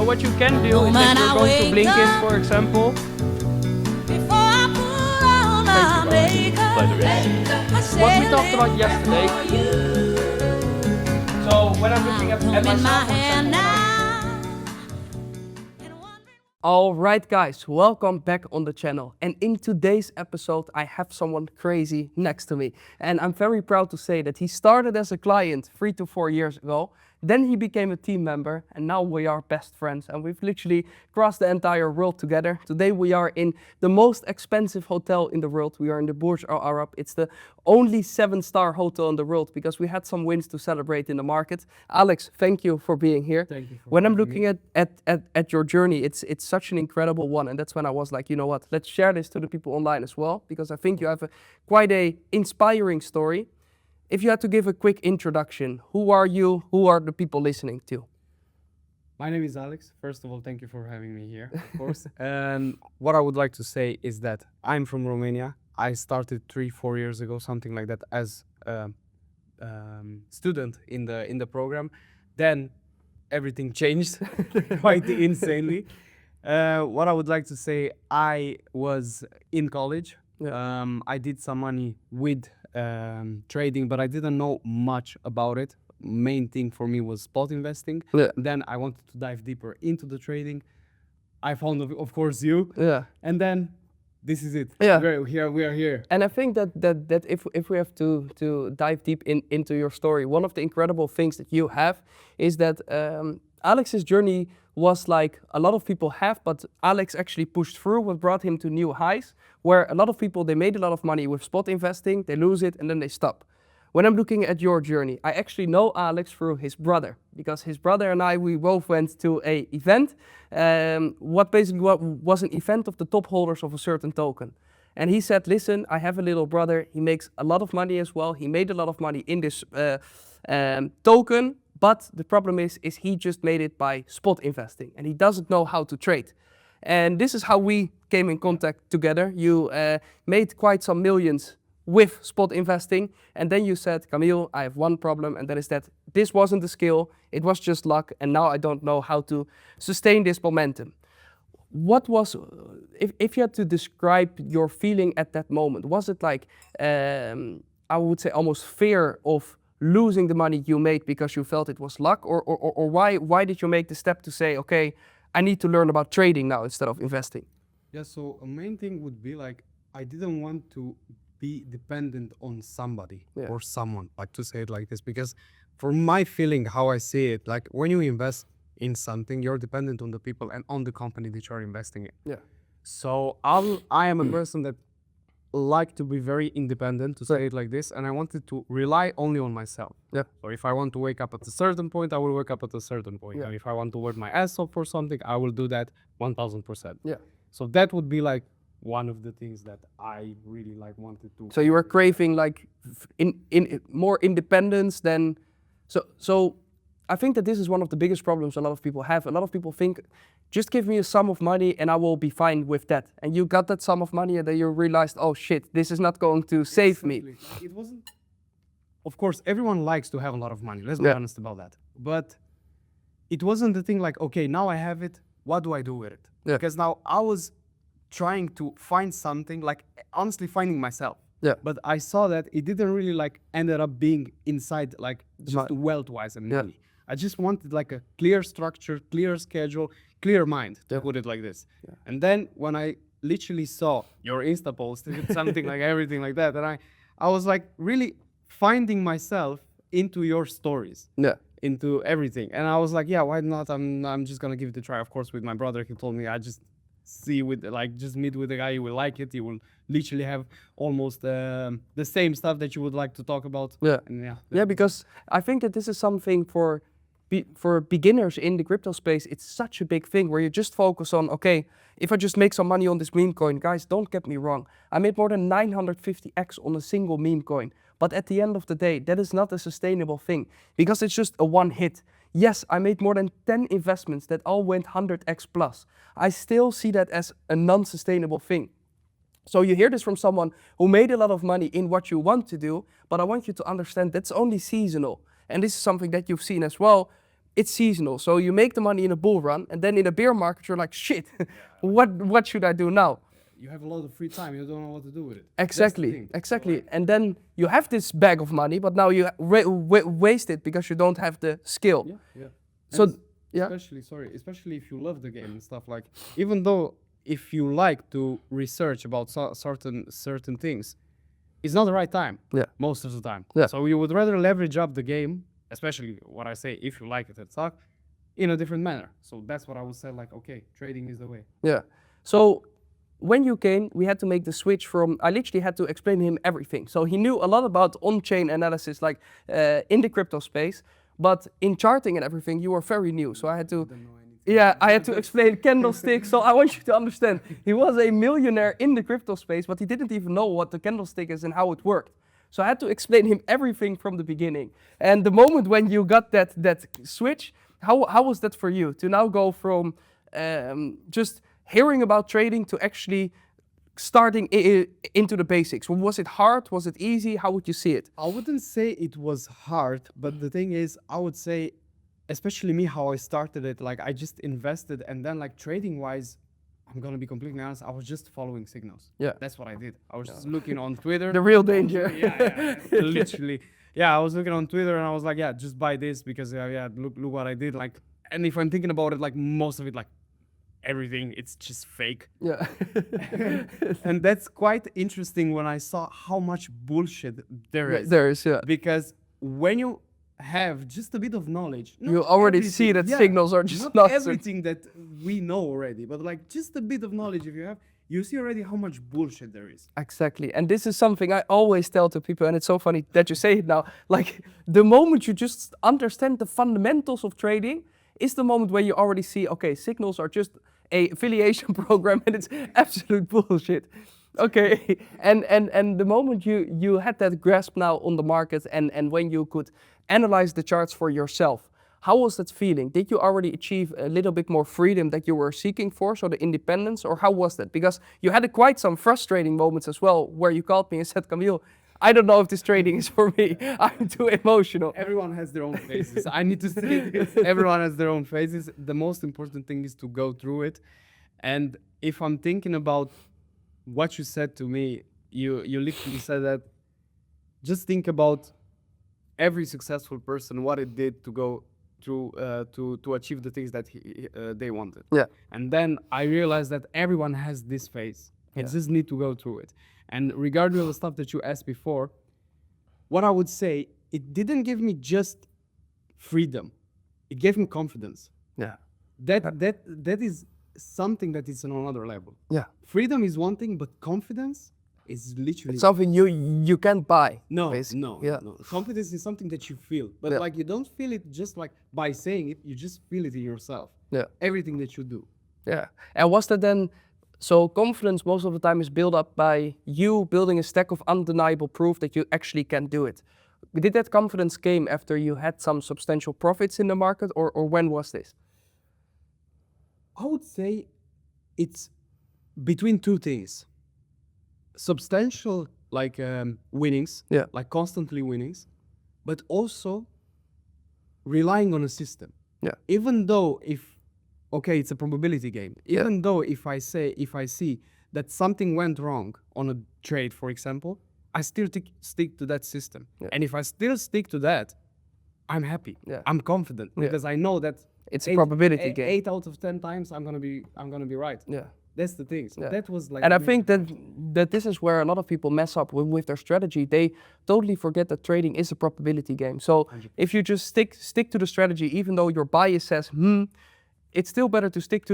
what you can do is if you're going to Blinkist, for example. What we talked about yesterday. So when I'm looking at myself, for example. Alright guys, welcome back on the channel, and in today's episode I have someone crazy next to me, and I'm very proud to say that he started as a client 3 to 4 years ago, then he became a team member, and now we are best friends, and we've literally crossed the entire world together. Today we are in the most expensive hotel in the world. We are in the Burj Al Arab. It's the only 7-star hotel in the world because we had some wins to celebrate in the market. Alex, thank you for being here. Thank you for when I'm having looking at your journey, it's such an incredible one, and that's when I was like, you know what, let's share this to the people online as well, because I think you have quite a inspiring story. If you had to give a quick introduction, who are you? Who are the people listening to? My name is Alex. First of all, thank you for having me here, of course. And what I would like to say is that I'm from Romania. I started 3-4 years ago, something like that, as a student in the program. Then everything changed quite insanely. What I would like to say, I was in college. Yeah. I did some money with trading, but I didn't know much about it. Main thing for me was spot investing. Yeah. Then I wanted to dive deeper into the trading. I found, of course, you. Yeah. And then this is it. Yeah. We are here. And I think that if we have to dive deep into your story, one of the incredible things that you have is that Alex's journey was like a lot of people have, but Alex actually pushed through what brought him to new highs, where a lot of people, they made a lot of money with spot investing, they lose it and then they stop. When I'm looking at your journey, I actually know Alex through his brother, because his brother and I, we both went to a event, what was an event of the top holders of a certain token. And he said, listen, I have a little brother, he makes a lot of money as well, he made a lot of money in this token, but the problem is he just made it by spot investing, and he doesn't know how to trade. And this is how we came in contact together. You made quite some millions with spot investing, and then you said, Camille, I have one problem, and that is that this wasn't a skill, it was just luck, and now I don't know how to sustain this momentum. What was, if you had to describe your feeling at that moment, was it like, I would say almost fear of losing the money you made because you felt it was luck, or why did you make the step to say, okay, I need to learn about trading now instead of investing? Yeah, so a main thing would be like, I didn't want to be dependent on somebody or someone, like to say it like this, because for my feeling, how I see it, like when you invest in something, you're dependent on the people and on the company that you're investing in. Yeah. So I am a person that like to be very independent, to say it like this, and I wanted to rely only on myself. Yeah. So if I want to wake up at a certain point, I will wake up at a certain point. Yeah. And if I want to work my ass off for something, I will do that 1000%. Yeah. So that would be like one of the things that I really like wanted to. So you were craving like in more independence than, so I think that this is one of the biggest problems a lot of people have. A lot of people think, just give me a sum of money and I will be fine with that. And you got that sum of money and then you realized, oh shit, this is not going to save me. It wasn't. Of course, everyone likes to have a lot of money. Let's be honest about that. But it wasn't the thing like, okay, now I have it. What do I do with it? Yeah. Because now I was trying to find something, like honestly finding myself. Yeah. But I saw that it didn't really like ended up being inside like just wealth-wise and money. I just wanted like a clear structure, clear schedule, clear mind, to put it like this. Yeah. And then when I literally saw your Insta post, something like everything like that, and I was like really finding myself into your stories. Yeah. Into everything. And I was like, yeah, why not? I'm just gonna give it a try. Of course, with my brother, he told me I just see with like just meet with a guy, you will like it. You will literally have almost the same stuff that you would like to talk about. Yeah. And yeah, because I think that this is something for beginners in the crypto space. It's such a big thing where you just focus on, okay, if I just make some money on this meme coin, guys, don't get me wrong. I made more than 950x on a single meme coin. But at the end of the day, that is not a sustainable thing because it's just a one hit. Yes, I made more than 10 investments that all went 100x plus. I still see that as a non-sustainable thing. So you hear this from someone who made a lot of money in what you want to do, but I want you to understand that's only seasonal. And this is something that you've seen as well. it's seasonal. So you make the money in a bull run, and then in a bear market, you're like, shit, what should I do now? You have a lot of free time. You don't know what to do with it. Exactly, exactly. And then you have this bag of money, but now you waste it because you don't have the skill. Yeah, yeah. So, And yeah. especially if you love the game and stuff, like, even though if you like to research about certain things, it's not the right time. Yeah. Most of the time. Yeah. So you would rather leverage up the game, especially what I say, if you like it and stuff, in a different manner. So that's what I would say. Like, okay, trading is the way. Yeah. So when you came, we had to make the switch from, I literally had to explain to him everything. So he knew a lot about on-chain analysis, like in the crypto space, but in charting and everything, you were very new. So I had to, yeah, I had to explain candlesticks. So I want you to understand, he was a millionaire in the crypto space, but he didn't even know what the candlestick is and how it worked. So I had to explain him everything from the beginning. And the moment when you got that switch, how was that for you to now go from just hearing about trading to actually starting into the basics? Was it hard? Was it easy? How would you see it? I wouldn't say it was hard, but the thing is, I would say, especially me, how I started it, like I just invested, and then like trading wise, I'm gonna be completely honest, I was just following signals. Yeah. That's what I did. I was just looking on Twitter. The real danger. Yeah, literally. Yeah, I was looking on Twitter and I was like, yeah, just buy this because look what I did. Like, and if I'm thinking about it, like most of it, like everything, it's just fake. Yeah. And that's quite interesting when I saw how much bullshit there is. There is, yeah. Because when you have just a bit of knowledge, not You already see everything- that signals are just not not everything that we know already, but like just a bit of knowledge if you have, you see already how much bullshit there is. Exactly. And this is something I always tell to people, and it's so funny that you say it now. Like, the moment you just understand the fundamentals of trading is the moment where you already see, okay, signals are just a affiliation program and it's absolute bullshit. Okay. And the moment you had that grasp now on the market and when you could analyze the charts for yourself, how was that feeling? Did you already achieve a little bit more freedom that you were seeking for, so the independence, or how was that? Because you had quite some frustrating moments as well, where you called me and said, Camille, I don't know if this trading is for me. I'm too emotional. Everyone has their own phases. I need to say this. Everyone has their own phases. The most important thing is to go through it. And if I'm thinking about what you said to me, you literally said that just think about every successful person, what it did to go through to achieve the things that they wanted. Yeah. And then I realized that everyone has this phase. You Yeah. just need to go through it. And regarding the stuff that you asked before, what I would say, it didn't give me just freedom. It gave me confidence. Yeah. That is something that is on another level. Yeah. Freedom is one thing, but confidence is literally It's something you can't buy. no, basically. no, Yeah. no. Confidence is something that you feel, but Yeah. like you don't feel it just like by saying it. You just feel it in yourself. Yeah. Everything that you do. Yeah. And was that then, so confidence most of the time is built up by you building a stack of undeniable proof that you actually can do it. Did that confidence came after you had some substantial profits in the market, or when was this? I would say it's between two things. Substantial like winnings, Yeah. like constantly winnings, but also relying on a system. Yeah. Even though okay, it's a probability game. Yeah. Even though if I see that something went wrong on a trade, for example, I still stick to that system. Yeah. And if I still stick to that, I'm happy. Yeah. I'm confident Yeah. because I know that It's a probability game. 8 out of 10 times I'm gonna be right. Yeah. That's the thing. So Yeah. that was like. And I the think that this is where a lot of people mess up with their strategy. They totally forget that trading is a probability game. So 100%. if you just stick to the strategy, even though your bias says, it's still better to stick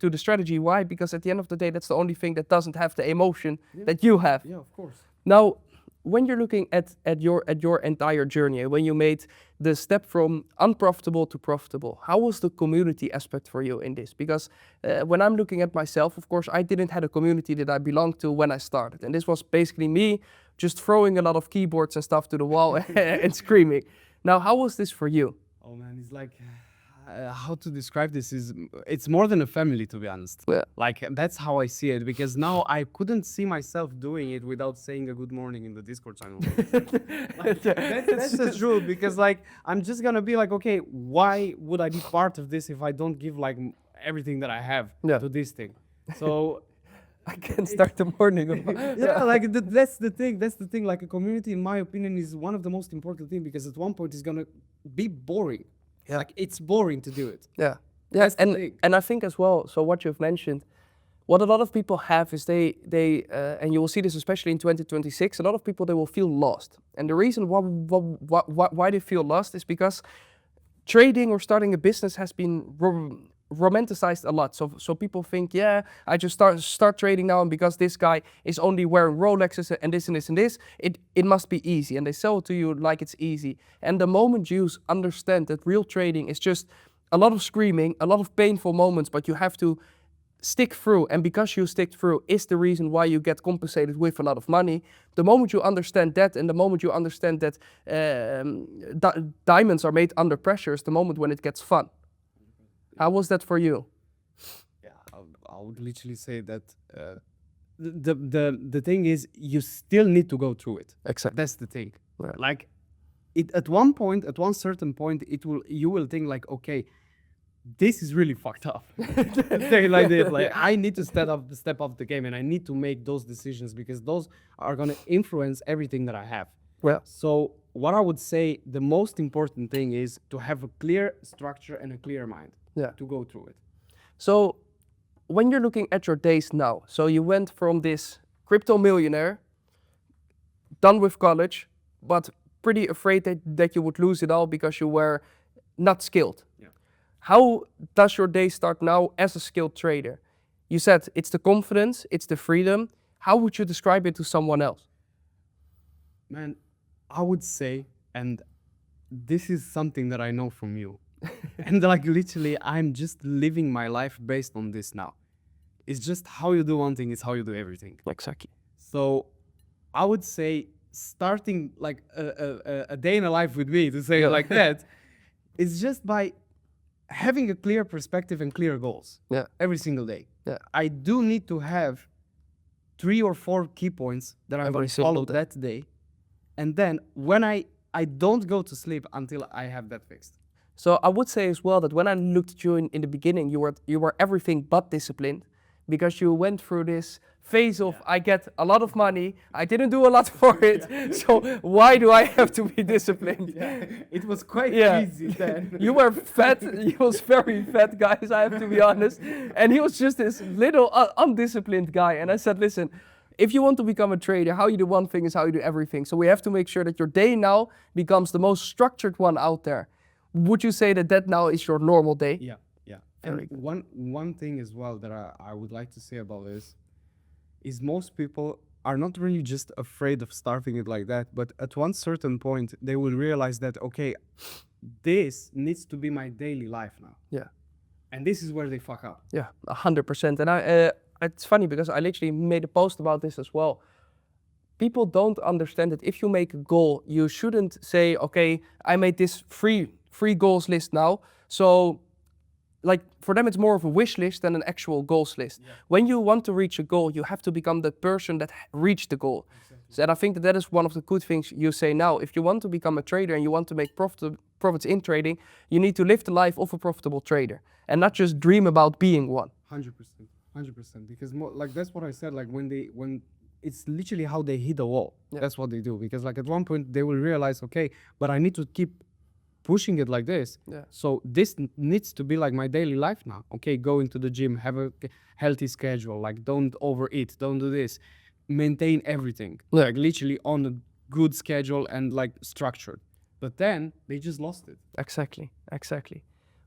to the strategy. Why? Because at the end of the day, that's the only thing that doesn't have the emotion that you have. Yeah, of course. Now, when you're looking at your entire journey, when you made the step from unprofitable to profitable, how was the community aspect for you in this? Because when I'm looking at myself, of course, I didn't have a community that I belonged to when I started. And this was basically me just throwing a lot of keyboards and stuff to the wall and screaming. Now, how was this for you? Oh man, it's like how to describe this is it's more than a family, to be honest. Yeah. Like that's how I see it, because now I couldn't see myself doing it without saying a good morning in the Discord channel. That's the truth, because like I'm just gonna be like, okay, why would I be part of this if I don't give like everything that I have Yeah. to this thing? So I can start the morning. yeah, like that's the thing. That's the thing. Like a community, in my opinion, is one of the most important things, because at one point it's gonna be boring. Yeah. Like it's boring to do it. Yeah, That's the and thing. I think as well. So what you've mentioned, what a lot of people have is they and you will see this especially in 2026. A lot of people, they will feel lost, and the reason why they feel lost is because trading or starting a business has been romanticized a lot. So people think, yeah, I just start trading now, and because this guy is only wearing Rolexes and this and this and this, it must be easy, and they sell it to you like it's easy. And the moment you understand that real trading is just a lot of screaming, a lot of painful moments, but you have to stick through, and because you stick through is the reason why you get compensated with a lot of money. The moment you understand that, and the moment you understand that diamonds are made under pressure, is the moment when it gets fun. How was that for you? Yeah, I would literally say that the thing is, you still need to go through it. Exactly. That's the thing. Right. Like it at one point, at one certain point, you will think like, okay, this is really fucked up. Say like this, like I need to step up the game, and I need to make those decisions, because those are gonna influence everything that I have. Well, So what I would say, the most important thing is to have a clear structure and a clear mind yeah. to go through it. So when you're looking at your days now, so you went from this crypto millionaire, done with college, but pretty afraid that you would lose it all because you were not skilled. Yeah. How does your day start now as a skilled trader? You said it's the confidence, it's the freedom. How would you describe it to someone else? Man, I would say, and this is something that I know from you, and like literally, I'm just living my life based on this now. It's just how you do one thing is how you do everything. Exactly. So I would say starting like a day in a life with me, to say it like that, is just by having a clear perspective and clear goals. Yeah. Every single day. Yeah. I do need to have 3 or 4 key points that I'm Every going to single follow day. that day. And then when I don't go to sleep until I have that fixed. So I would say as well that when I looked at you in the beginning, you were everything but disciplined, because you went through this phase of I get a lot of money, I didn't do a lot for it, so why do I have to be disciplined? It was quite Yeah. easy then. You were fat, he was very fat, guys, I have to be honest. And he was just this little undisciplined guy. And I said, listen, if you want to become a trader, how you do one thing is how you do everything. So we have to make sure that your day now becomes the most structured one out there. Would you say that now is your normal day? Yeah, yeah. Very And one thing as well that I would like to say about this is most people are not really just afraid of starting it like that, but at one certain point they will realize that, okay, this needs to be my daily life now. Yeah. And this is where they fuck up. Yeah, 100%. And it's funny because I literally made a post about this as well. People don't understand that if you make a goal, you shouldn't say, okay, I made this free goals list now. So like for them, it's more of a wish list than an actual goals list. Yeah. When you want to reach a goal, you have to become the person that reached the goal. Exactly. So, and I think that is one of the good things you say now. If you want to become a trader and you want to make profits in trading, you need to live the life of a profitable trader and not just dream about being one. 100%, 100%. Because like that's what I said. Like when it's literally how they hit the wall. Yeah. That's what they do. Because like at one point they will realize, okay, but I need to keep pushing it like this. Yeah. So this needs to be like my daily life now. Okay, going to the gym, have a healthy schedule, like don't overeat, don't do this, maintain everything. Yeah. Like literally on a good schedule and like structured. But then they just lost it. Exactly.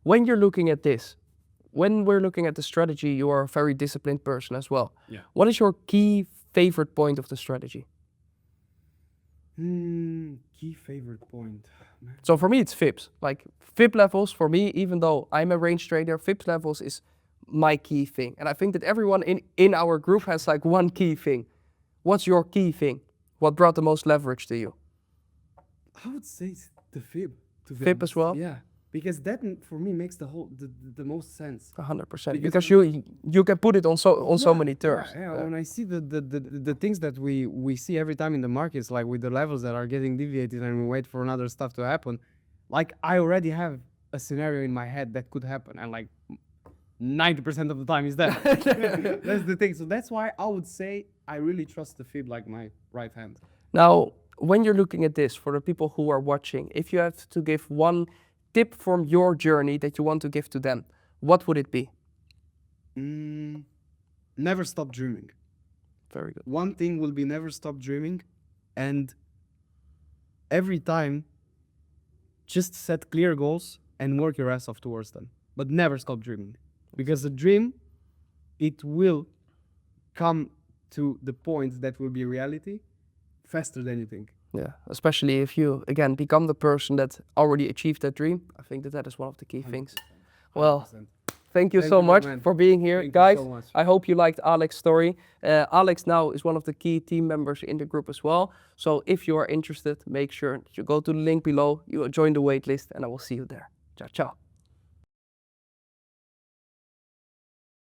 When you're looking at this, when we're looking at the strategy, you are a very disciplined person as well. Yeah. What is your key favorite point of the strategy? Key favorite point. So for me, it's FIBs. Like FIB levels for me, even though I'm a range trader, FIBs levels is my key thing. And I think that everyone in our group has like one key thing. What's your key thing? What brought the most leverage to you? I would say it's the FIB. FIB as well? Yeah. because that for me makes the most sense. 100%. Because Because you can put it on so many terms. Yeah. When I see the things that we see every time in the markets, like with the levels that are getting deviated and we wait for another stuff to happen, like I already have a scenario in my head that could happen, and like 90% of the time is that. That's the thing. So that's why I would say I really trust the fib like my right hand. Now, when you're looking at this, for the people who are watching, if you had to give one tip from your journey that you want to give to them, what would it be? Never stop dreaming. Very good. One thing will be never stop dreaming, and every time just set clear goals and work your ass off towards them, but never stop dreaming, because a dream, it will come to the point that will be reality faster than you think. Yeah, especially if you, again, become the person that already achieved that dream. I think that is one of the key things. Well, 100%. thank you Thank so you, my much man. for being here. Thank you Guys, so much. I hope you liked Alex's story. Alex now is one of the key team members in the group as well. So if you are interested, make sure that you go to the link below, you join the waitlist, and I will see you there. Ciao, ciao.